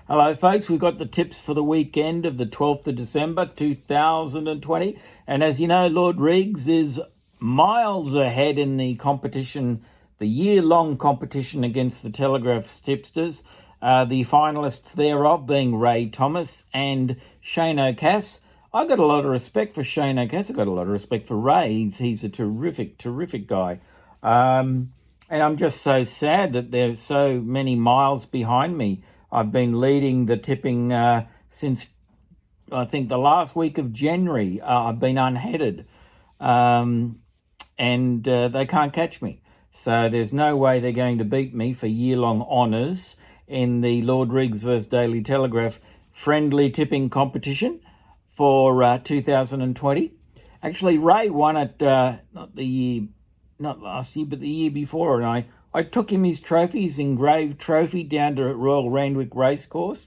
Hello, folks. We've got the tips for the weekend of the 12th of December 2020. And as you know, Lord Reags is miles ahead in the competition, the year-long competition against the Telegraph's tipsters. The finalists thereof being Ray Thomas and Shane O'Cass. I got a lot of respect for Shane O'Cass. I got a lot of respect for Ray. He's a terrific guy. And I'm just so sad that there's so many miles behind me. I've been leading the tipping since, I think, the last week of January. I've been unheaded, and they can't catch me. So there's no way they're going to beat me for year-long honours in the Lord Reags vs Daily Telegraph friendly tipping competition for 2020. Actually, Ray won it not last year, but the year before, and I took him his trophy, his engraved trophy, down to Royal Randwick Racecourse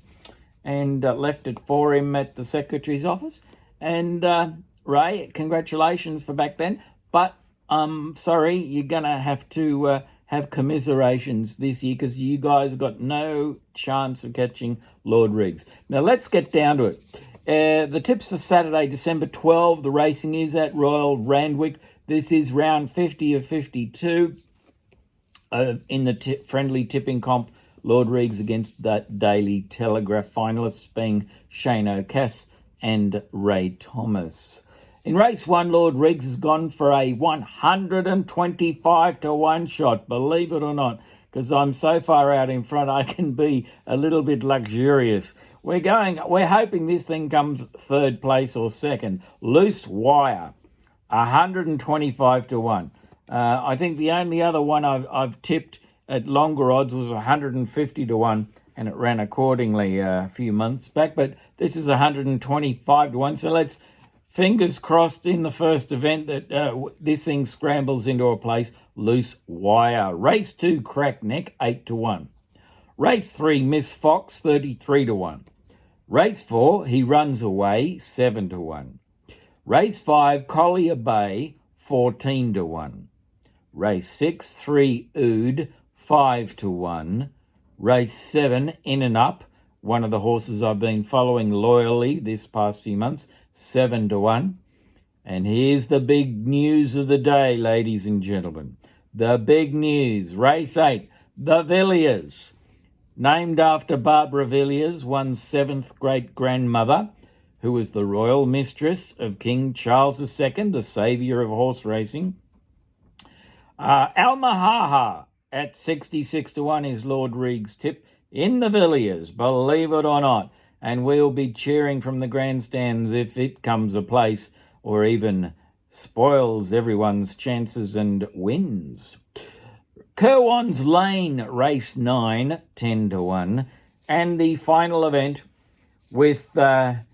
and left it for him at the Secretary's office. And Ray, congratulations for back then. But sorry, you're going to have to have commiserations this year because you guys got no chance of catching Lord Reags. Now, let's get down to it. The tips for Saturday, December 12, the racing is at Royal Randwick. This is round 50 of 52 in the friendly tipping comp. Lord Reags against the Daily Telegraph finalists being Shane O'Cass and Ray Thomas. In race 1, Lord Reags has gone for a 125 to 1 shot, believe it or not, because I'm so far out in front I can be a little bit luxurious. We're hoping this thing comes third place or second. Loose Wire, 125 to 1. I think the only other one I've tipped at longer odds was 150 to 1, and it ran accordingly a few months back. But this is 125 to 1. So let's, fingers crossed in the first event that this thing scrambles into a place. Loose Wire. Race 2, Crack Neck, 8 to 1. Race 3, Miss Fox, 33 to 1. Race 4, He Runs Away, 7 to 1. Race 5, Collier Bay, 14 to 1. Race 6, 3 Ood, 5 to 1. Race 7, In and Up, one of the horses I've been following loyally this past few months, 7 to 1. And here's the big news of the day, ladies and gentlemen. The big news. Race 8, the Villiers. Named after Barbara Villiers, one's 7th great-grandmother, who was the royal mistress of King Charles II, the saviour of horse racing. Almahaha at 66 to 1 is Lord Reags' tip in the Villiers, believe it or not. And we'll be cheering from the grandstands if it comes a place or even spoils everyone's chances and wins. Kerwan's Lane, race 9, 10 to 1. And the final event with Darren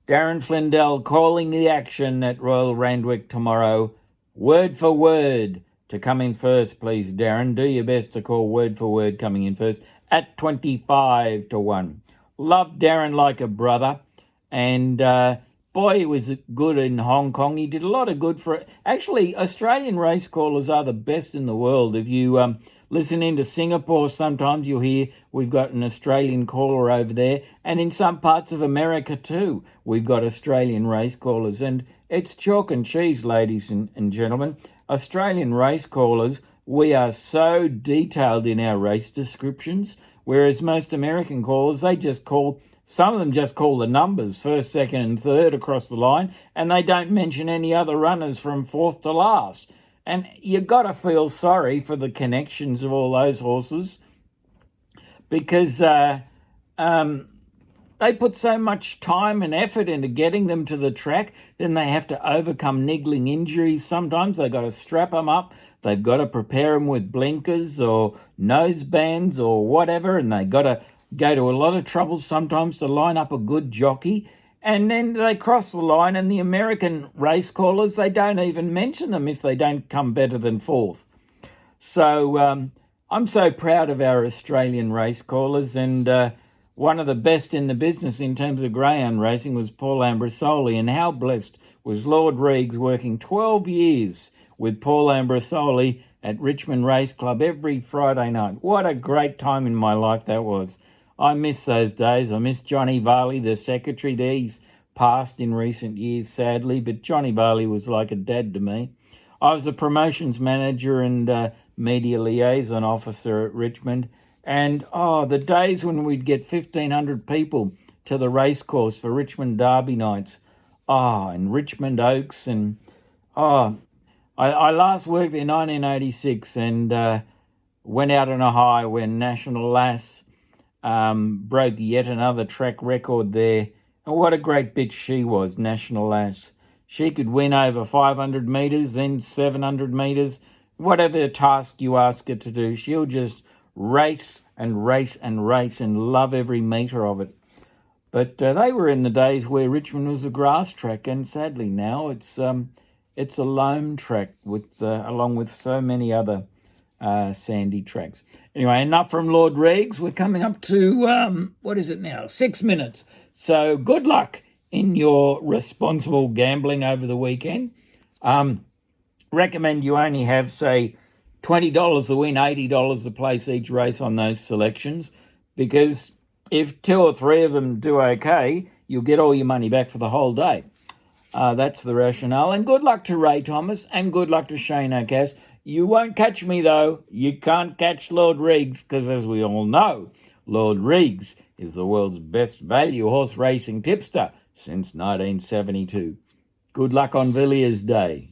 Flindell calling the action at Royal Randwick tomorrow. Word for Word to come in first, please, Darren. Do your best to call Word for Word coming in first at 25 to 1. Love Darren like a brother. And boy, he was good in Hong Kong. He did a lot of good for... Actually, Australian race callers are the best in the world. If you listen into Singapore, sometimes you'll hear we've got an Australian caller over there. And in some parts of America too, we've got Australian race callers. And it's chalk and cheese, ladies and gentlemen. Australian race callers, we are so detailed in our race descriptions, whereas most American callers, they just call... Some of them just call the numbers, first, second and third across the line, and they don't mention any other runners from fourth to last. And you got to feel sorry for the connections of all those horses because they put so much time and effort into getting them to the track, then they have to overcome niggling injuries. Sometimes they've got to strap them up. They've got to prepare them with blinkers or nose bands or whatever, and they've got to go to a lot of trouble sometimes to line up a good jockey. And then they cross the line, and the American race callers, they don't even mention them if they don't come better than fourth. So I'm so proud of our Australian race callers, and one of the best in the business in terms of greyhound racing was Paul Ambrosoli, and how blessed was Lord Reags working 12 years with Paul Ambrosoli at Richmond Race Club every Friday night. What a great time in my life that was. I miss those days. I miss Johnny Varley, the secretary there. He's passed in recent years, sadly, but Johnny Varley was like a dad to me. I was the promotions manager and media liaison officer at Richmond. And the days when we'd get 1,500 people to the racecourse for Richmond Derby nights. And Richmond Oaks. And I last worked there in 1986 and went out on a high when National Lass broke yet another track record there. And what a great bitch she was, National Lass. She could win over 500 metres, then 700 metres. Whatever task you ask her to do, she'll just race and race and race and love every metre of it. But they were in the days where Richmond was a grass track, and sadly now it's a loam track with along with so many other sandy tracks. Anyway, enough from Lord Reags. We're coming up to, what is it now? 6 minutes. So good luck in your responsible gambling over the weekend. Recommend you only have, say, $20 to win, $80 to place each race on those selections, because if 2 or 3 of them do okay, you'll get all your money back for the whole day. That's the rationale. And good luck to Ray Thomas and good luck to Shane O'Cass. You won't catch me, though. You can't catch Lord Reags, because as we all know, Lord Reags is the world's best value horse racing tipster since 1972. Good luck on Villiers Day.